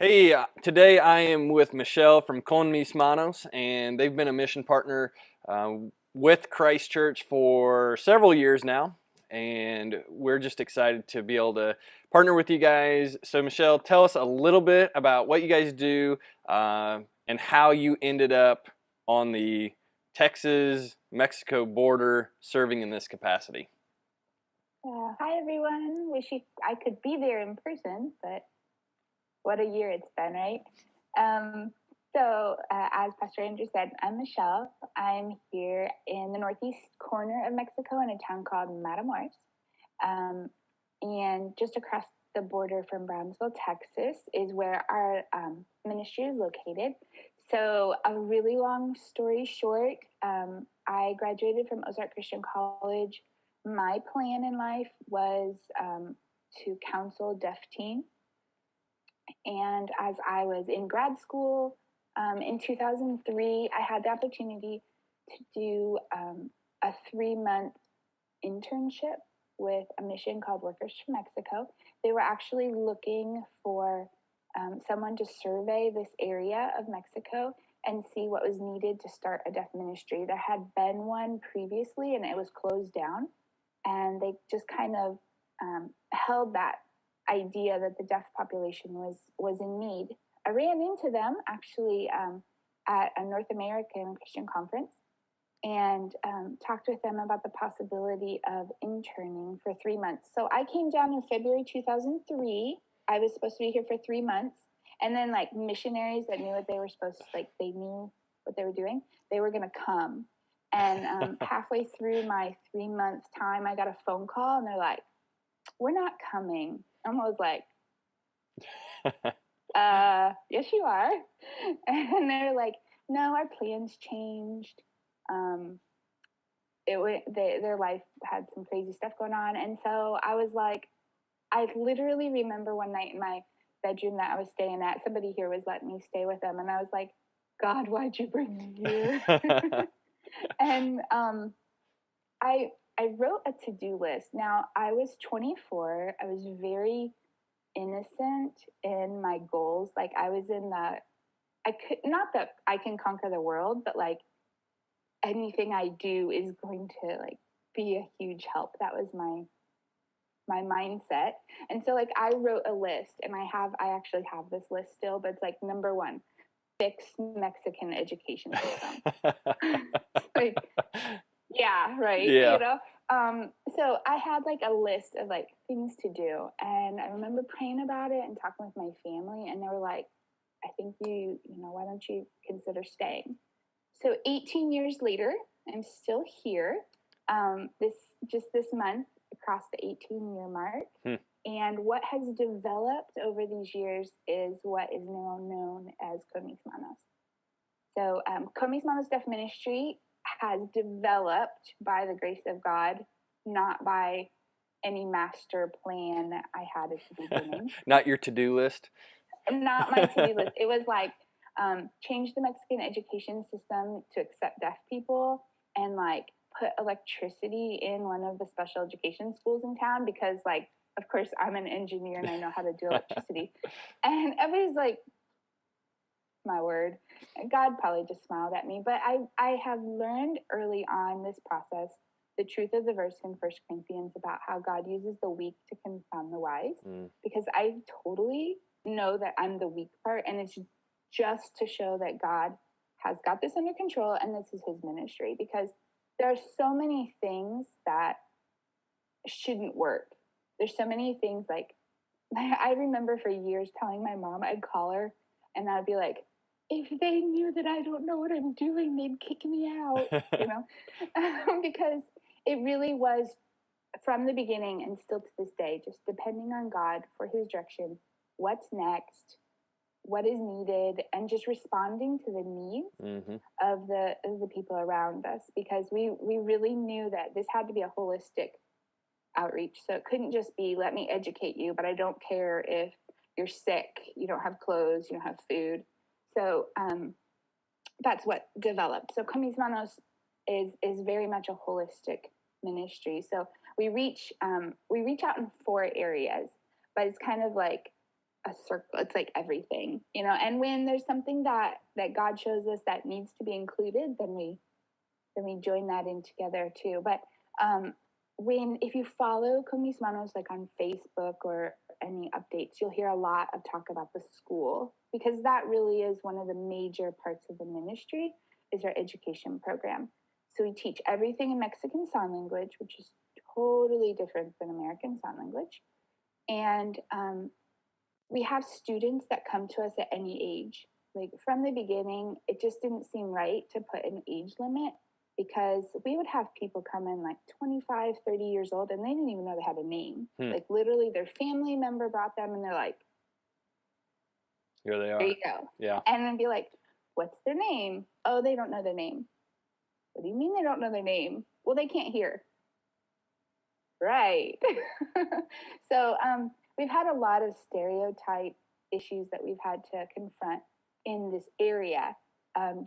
Hey, today I am with Michelle from Manos, and they've been a mission partner with Christ Church for several years now, and we're just excited to be able to partner with you guys. So, Michelle, tell us a little bit about what you guys do and how you ended up on the Texas-Mexico border serving in this capacity. Hi, everyone. I could be there in person, but what a year it's been, right? As Pastor Andrew said, I'm Michelle. I'm here in the northeast corner of Mexico in a town called Matamoros. And just across the border from Brownsville, Texas, is where our ministry is located. So, a really long story short, I graduated from Ozark Christian College. My plan in life was to counsel deaf teens. And as I was in grad school in 2003, I had the opportunity to do a 3-month internship with a mission called Workers from Mexico. They were actually looking for someone to survey this area of Mexico and see what was needed to start a deaf ministry. There had been one previously and it was closed down, and they just kind of held that idea that the deaf population was in need. I ran into them actually at a North American Christian conference and talked with them about the possibility of interning for 3 months. So I came down in February 2003. I was supposed to be here for 3 months. And then like missionaries that knew what they were supposed to, like they knew what they were doing, they were going to come. And halfway through my 3-month time, I got a phone call and they're like, "We're not coming." And I was like, yes, you are. And they're like, "No, our plans changed." Their life had some crazy stuff going on. And so I was like, I literally remember one night in my bedroom that I was staying at, somebody here was letting me stay with them. And I was like, "God, why'd you bring me here?" And I wrote a to-do list. Now, I was 24. I was very innocent in my goals. Like I was in I could, not that I can conquer the world, but like anything I do is going to like be a huge help. That was my mindset. And so like I wrote a list, and I actually have this list still, but it's like number 1, fix Mexican education system. Like, yeah, right. Yeah. You know, so I had like a list of like things to do, and I remember praying about it and talking with my family, and they were like, "I think why don't you consider staying?" So 18 years later, I'm still here. This month across the 18-year mark. And what has developed over these years is what is now known as Manos. So Manos Deaf Ministry has developed by the grace of God, not by any master plan that I had at the beginning. Not your to-do list? Not my to-do list. It was like change the Mexican education system to accept deaf people, and like put electricity in one of the special education schools in town, because like, of course, I'm an engineer and I know how to do electricity. And everybody's like, my word. God probably just smiled at me. But I have learned early on this process the truth of the verse in 1 Corinthians about how God uses the weak to confound the wise. Because I totally know that I'm the weak part, and it's just to show that God has got this under control and this is his ministry. Because there are so many things that shouldn't work. There's so many things like, I remember for years telling my mom, I'd call her and I'd be like, "If they knew that I don't know what I'm doing, they'd kick me out," because it really was from the beginning and still to this day, just depending on God for his direction, what's next, what is needed, and just responding to the needs of the people around us, because we really knew that this had to be a holistic outreach. So it couldn't just be, let me educate you, but I don't care if you're sick, you don't have clothes, you don't have food. So that's what developed. So Manos is very much a holistic ministry. So we reach out in 4 areas, but it's kind of like a circle. It's like everything, you know. And when there's something that God shows us that needs to be included, then we join that in together too. But if you follow Con Mis Manos like on Facebook or any updates, you'll hear a lot of talk about the school, because that really is one of the major parts of the ministry, is our education program. So we teach everything in Mexican Sign Language, which is totally different than American Sign Language. And we have students that come to us at any age. Like from the beginning, it just didn't seem right to put an age limit, because we would have people come in like 25, 30 years old, and they didn't even know they had a name. Like literally their family member brought them, and they're like, here they are. There you go. Yeah. And then be like, what's their name? Oh, they don't know their name. What do you mean they don't know their name? Well, they can't hear. Right. So we've had a lot of stereotype issues that we've had to confront in this area.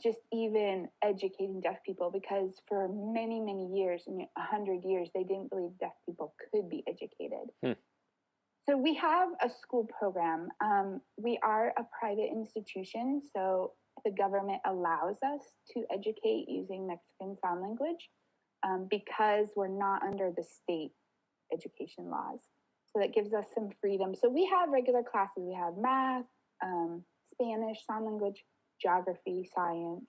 Just even educating deaf people, because for many, many years, 100 years, they didn't believe deaf people could be educated. So we have a school program. We are a private institution, so the government allows us to educate using Mexican Sign Language, because we're not under the state education laws. So that gives us some freedom. So we have regular classes. We have math, Spanish, sign language, geography, science,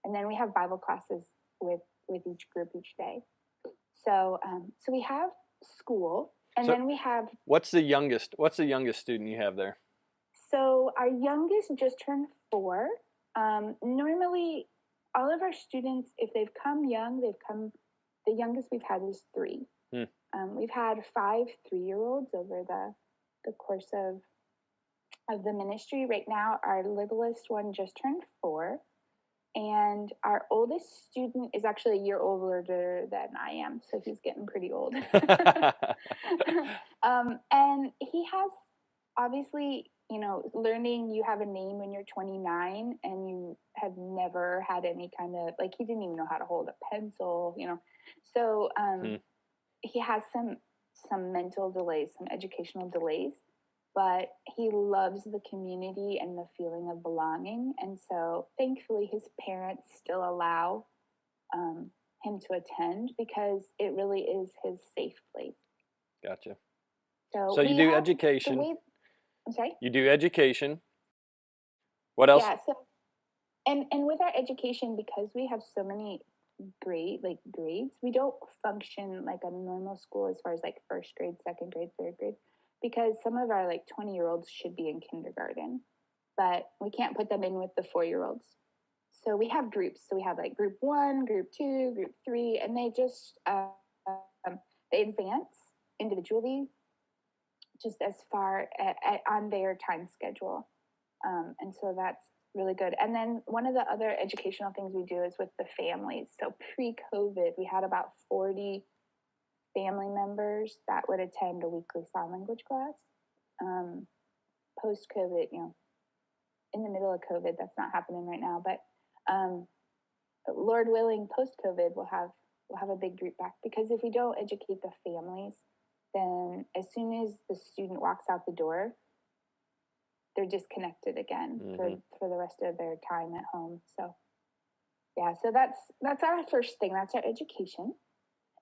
and then we have Bible classes with each group each day. So so we have school, and then we have. What's the youngest student you have there? So our youngest just turned 4. Normally, all of our students, if they've come young, the youngest we've had is 3. We've had 5 3-year-olds over the course of the ministry. Right now, our littlest one just turned 4, and our oldest student is actually a year older than I am, so he's getting pretty old. And he has, obviously, learning you have a name when you're 29 and you have never had any kind of, like, he didn't even know how to hold a pencil, so he has some mental delays, some educational delays, but he loves the community and the feeling of belonging. And so thankfully his parents still allow him to attend, because it really is his safe place. Gotcha. So you do education. I'm sorry? You do education. What else? Yeah, so and with our education, because we have so many grades, we don't function like a normal school as far as like first grade, second grade, third grade, because some of our like 20-year-olds should be in kindergarten, but we can't put them in with the 4-year-olds. So we have groups. So we have like group 1, group 2, group 3, and they just they advance individually, just as far on their time schedule. And so that's really good. And then one of the other educational things we do is with the families. So pre-COVID, we had about 40 family members that would attend a weekly sign language class. Post-COVID, in the middle of COVID, that's not happening right now, but Lord willing, post-COVID, we'll have a big group back, because if we don't educate the families, then as soon as the student walks out the door, they're disconnected again for the rest of their time at home. So yeah, so that's our first thing. That's our education.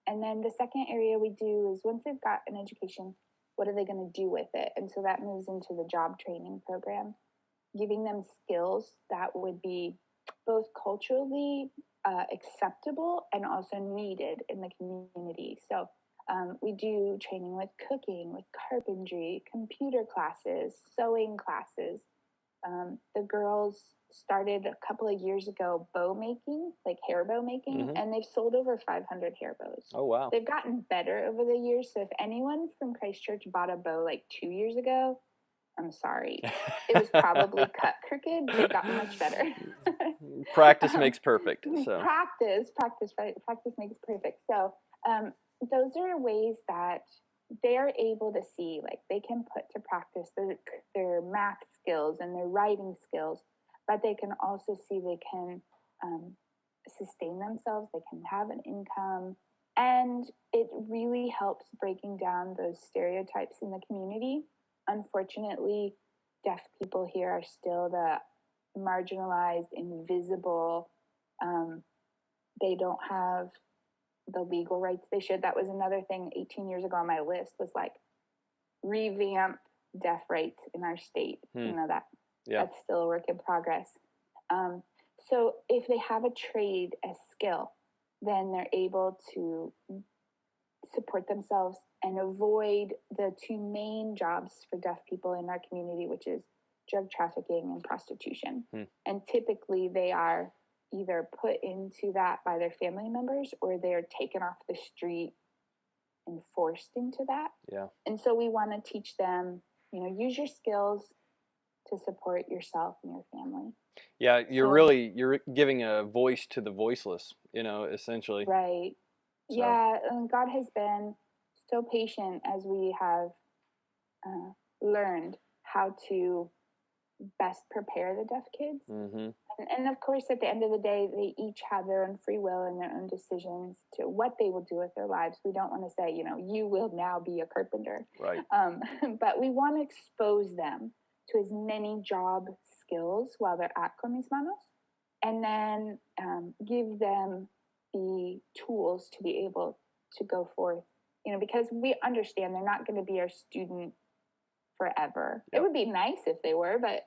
And then the second area we do is, once they've got an education, what are they going to do with it? And so that moves into the job training program, giving them skills that would be both culturally acceptable and also needed in the community. So we do training with cooking, with carpentry, computer classes, sewing classes. The girls started a couple of years ago bow making, like hair bow making, and they've sold over 500 hair bows. Oh, wow. They've gotten better over the years. So if anyone from Christchurch bought a bow like 2 years ago, I'm sorry. It was probably cut crooked. They've gotten much better. Practice makes perfect. So Practice makes perfect. So those are ways that they're able to see, like, they can put to practice their math skills and their writing skills, but they can also see they can sustain themselves, they can have an income, and it really helps breaking down those stereotypes in the community. unfortunately, deaf people here are still the marginalized, invisible. They don't have the legal rights they should. That was another thing 18 years ago on my list, was like revamp deaf rights in our state. That's still a work in progress. So if they have a trade, a skill, then they're able to support themselves and avoid the two main jobs for deaf people in our community, which is drug trafficking and prostitution. And typically they are either put into that by their family members, or they're taken off the street and forced into that. And so we want to teach them, use your skills to support yourself and your family. You're giving a voice to the voiceless, essentially. Right. So. Yeah, and God has been so patient as we have learned how to best prepare the deaf kids. And of course, at the end of the day, they each have their own free will and their own decisions to what they will do with their lives. We don't want to say, you will now be a carpenter. Right. But we want to expose them to as many job skills while they're at Con Mis Manos, and then give them the tools to be able to go forth, because we understand they're not going to be our student forever. It would be nice if they were, but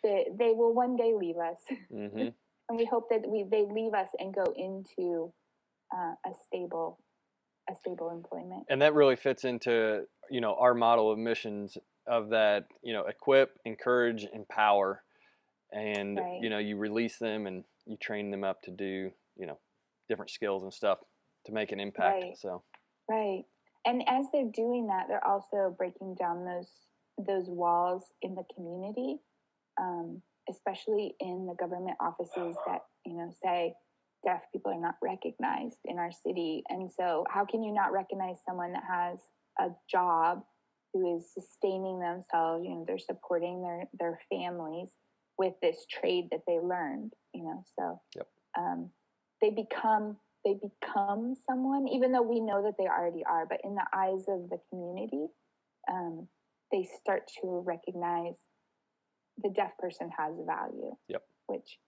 they will one day leave us. And we hope that they leave us and go into a stable employment. And that really fits into, our model of missions, of that, equip, encourage, empower. And, right. You release them and you train them up to do, different skills and stuff to make an impact. Right. So. Right. And as they're doing that, they're also breaking down those walls in the community, especially in the government offices that, say deaf people are not recognized in our city. And so how can you not recognize someone that has a job, who is sustaining themselves, they're supporting their families with this trade that they learned, so they become someone, even though we know that they already are, but in the eyes of the community, they start to recognize the deaf person has value. Which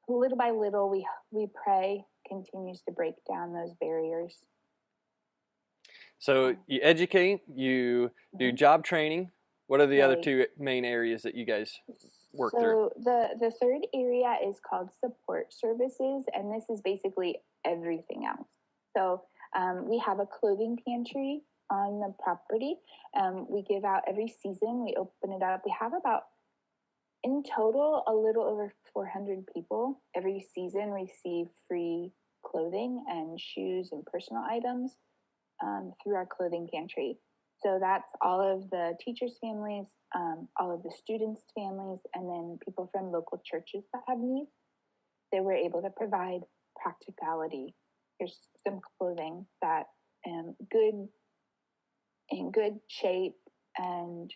little by little we pray continues to break down those barriers. So you educate, you do job training. What are the other two main areas that you guys work through? So the third area is called support services, and this is basically everything else. So we have a clothing pantry on the property. We give out every season. We open it up. We have about, in total, a little over 400 people every season receive free clothing and shoes and personal items through our clothing pantry. So that's all of the teachers' families, all of the students' families, and then people from local churches that have needs. They were able to provide practicality. Here's some clothing that in good shape, and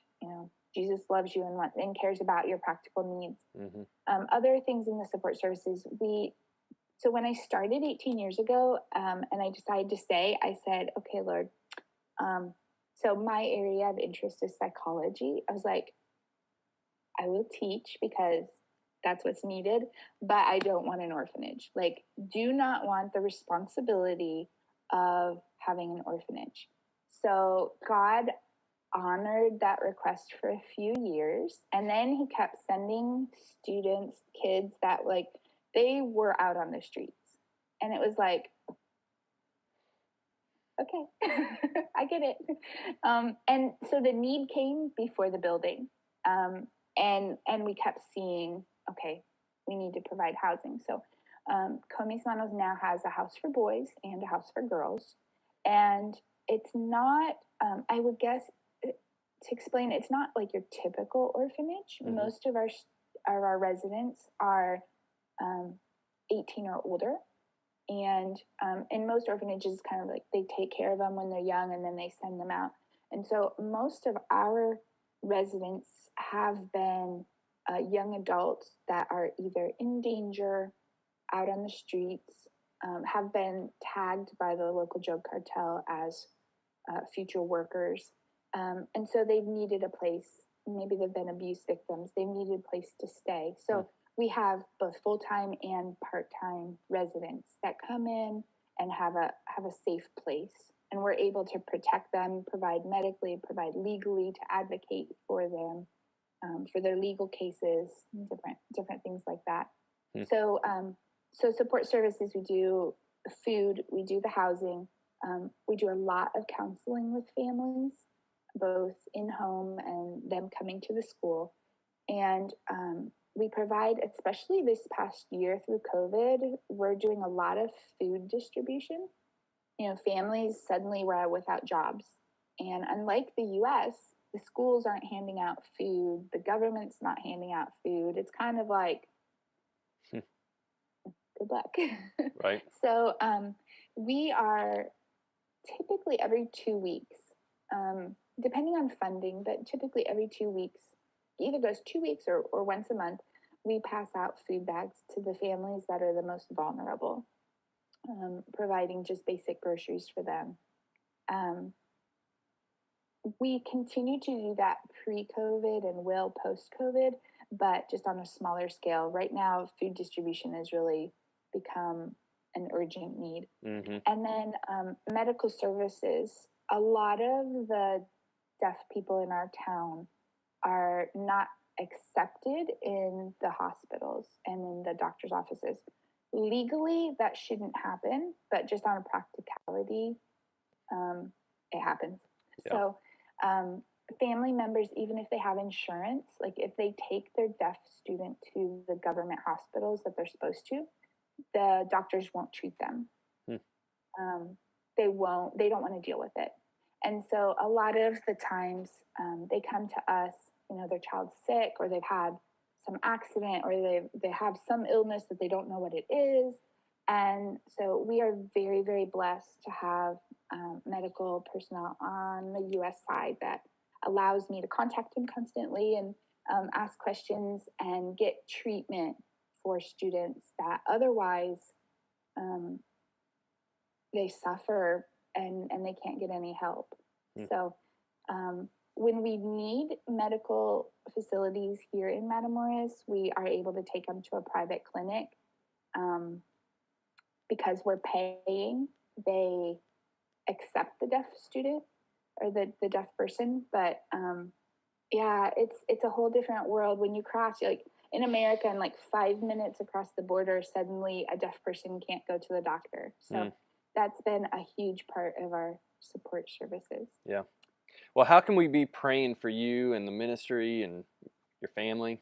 Jesus loves you and cares about your practical needs. Other things in the support services, so when I started 18 years ago, and I decided to stay, I said, okay, Lord, so my area of interest is psychology. I was like, I will teach because that's what's needed, but I don't want an orphanage. Like, do not want the responsibility of having an orphanage. So God honored that request for a few years, and then he kept sending students, kids that they were out on the streets. And it was like, okay, I get it. And so the need came before the building. And we kept seeing, okay, we need to provide housing. So Con Mis Manos now has a house for boys and a house for girls. And it's not, I would guess, to explain, it's not like your typical orphanage. Most of our residents are 18 or older. And in most orphanages, kind of like they take care of them when they're young and then they send them out. And so most of our residents have been young adults that are either in danger, out on the streets, have been tagged by the local drug cartel as future workers. And so they've needed a place. Maybe they've been abuse victims. They've needed a place to stay. So we have both full-time and part-time residents that come in and have a safe place, and we're able to protect them, provide medically, provide legally, to advocate for them, for their legal cases, different things like that. So so support services, we do food, we do the housing, we do a lot of counseling with families, both in home and them coming to the school. And we provide, especially this past year through COVID, we're doing a lot of food distribution. You know, families suddenly were without jobs. And unlike the US, the schools aren't handing out food, the government's not handing out food. It's kind of like, good luck. Right. So we are typically every 2 weeks, depending on funding, but typically every 2 weeks, either goes 2 weeks or once a month, we pass out food bags to the families that are the most vulnerable, providing just basic groceries for them. We continue to do that pre-COVID and will post-COVID, but just on a smaller scale. Right now, food distribution has really become an urgent need. And then medical services. A lot of the deaf people in our town are not accepted in the hospitals and in the doctor's offices. Legally, that shouldn't happen, but just on a practicality, it happens. Yeah. So family members, even if they have insurance, like if they take their deaf student to the government hospitals that they're supposed to, the doctors won't treat them. They don't want to deal with it. And so a lot of the times they come to us, you know, their child's sick, or they've had some accident, or they have some illness that they don't know what it is. And so we are very, very blessed to have medical personnel on the U.S. side that allows me to contact them constantly and ask questions and get treatment for students that otherwise they suffer and they can't get any help. So when we need medical facilities here in Matamoros, we are able to take them to a private clinic because we're paying. They accept the deaf student or the deaf person, but yeah, it's a whole different world when you cross. Like in America, in like 5 minutes across the border, suddenly a deaf person can't go to the doctor. So that's been a huge part of our support services. Yeah. Well, how can we be praying for you and the ministry and your family?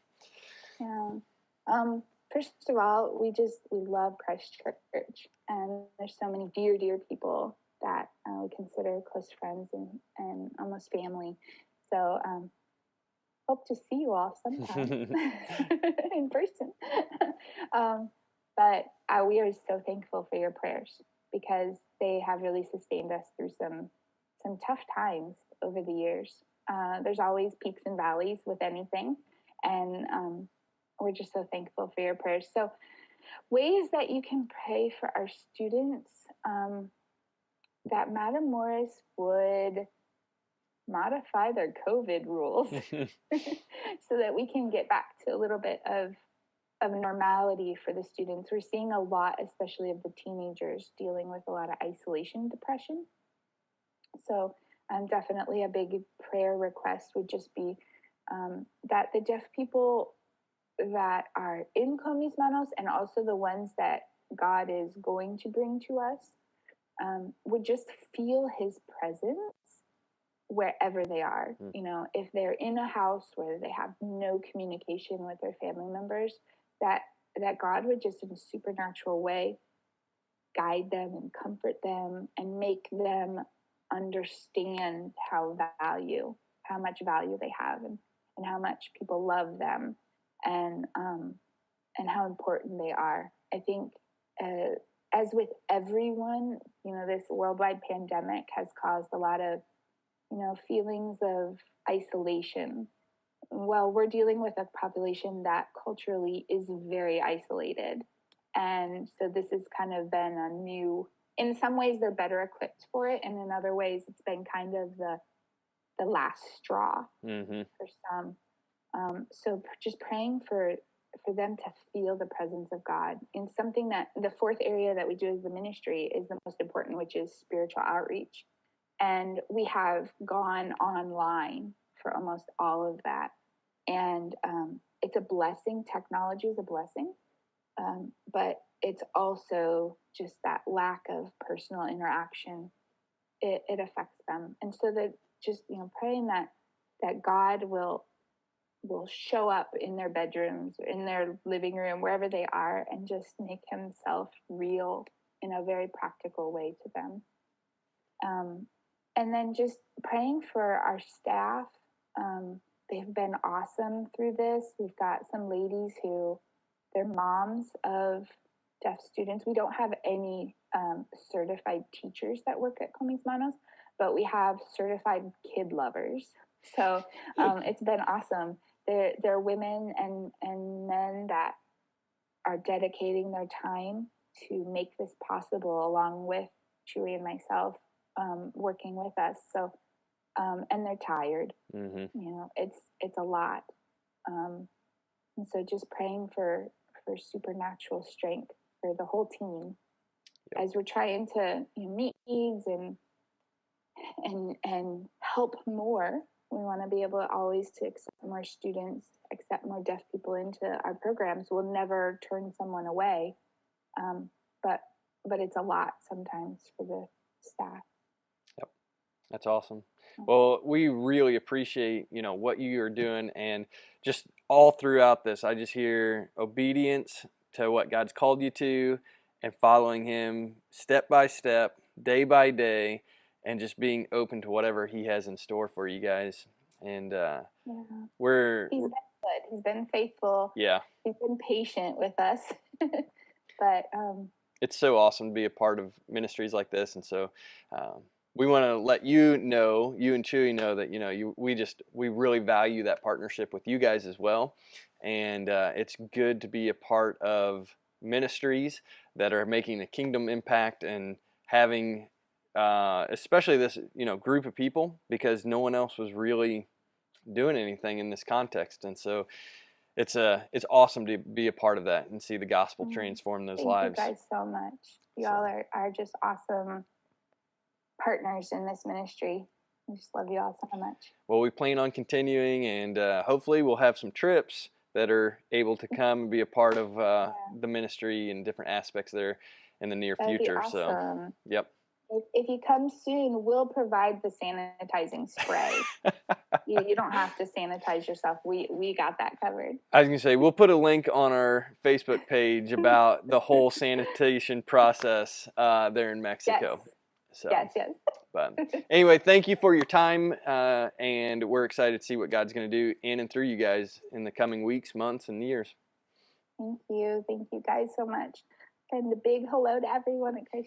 Yeah. First of all, we love Christ Church, and there's so many dear people that we consider close friends and almost family. So hope to see you all sometime in person. But we are so thankful for your prayers, because they have really sustained us through some tough times over the years. There's always peaks and valleys with anything, and we're just so thankful for your prayers. So ways that you can pray for our students, that Matamoros would modify their COVID rules so that we can get back to a little bit of normality for the students. We're seeing a lot, especially of the teenagers, dealing with a lot of isolation depression. So definitely a big prayer request would just be that the deaf people that are in Comis Manos, and also the ones that God is going to bring to us, would just feel his presence wherever they are. You know, if they're in a house where they have no communication with their family members, that God would just in a supernatural way guide them and comfort them and make them understand how much value they have, and how much people love them, and how important they are. I think as with everyone, you know, this worldwide pandemic has caused a lot of, you know, feelings of isolation. Well, we're dealing with a population that culturally is very isolated. And so this has kind of been a new, in some ways they're better equipped for it, and in other ways it's been kind of the last straw Mm-hmm. for some. So just praying for them to feel the presence of God in something that the fourth area that we do as the ministry is the most important, which is spiritual outreach. And we have gone online for almost all of that. And it's a blessing. Technology is a blessing. But it's also just that lack of personal interaction. It affects them. And so that just, praying that God will show up in their bedrooms, in their living room, wherever they are, and just make himself real in a very practical way to them. And then just praying for our staff. They've been awesome through this. We've got some ladies who, they're moms of deaf students. We don't have any certified teachers that work at Manos, but we have certified kid lovers. So it's been awesome. They're women and men that are dedicating their time to make this possible, along with Chewy and myself working with us. So and they're tired. Mm-hmm. It's a lot. And so just praying for supernatural strength for the whole team. Yep. As we're trying to meet needs and help more. We want to be able to always to accept more students, accept more deaf people into our programs. We'll never turn someone away, but it's a lot sometimes for the staff. Yep, that's awesome. Well, we really appreciate what you are doing, and just all throughout this, I just hear obedience to what God's called you to, and following Him step by step, day by day, and just being open to whatever He has in store for you guys. And He's been good. He's been faithful. Yeah, he's been patient with us. But it's so awesome to be a part of ministries like this, and so. We want to let you and Chewy know that we really value that partnership with you guys as well, and it's good to be a part of ministries that are making a kingdom impact and having especially this group of people, because no one else was really doing anything in this context, and so it's awesome to be a part of that and see the gospel transform those lives. Thank you guys so much. Y'all are just awesome partners in this ministry. I just love you all so much. Well, we plan on continuing, and hopefully we'll have some trips that are able to come and be a part of the ministry and different aspects there in the near future. That'd be awesome. So, yep. If you come soon, we'll provide the sanitizing spray. You don't have to sanitize yourself. We got that covered. I was going to say, we'll put a link on our Facebook page about the whole sanitation process there in Mexico. Yes. So, yes. But anyway, thank you for your time, and we're excited to see what God's going to do in and through you guys in the coming weeks, months, and years. Thank you guys so much. And a big hello to everyone at Christ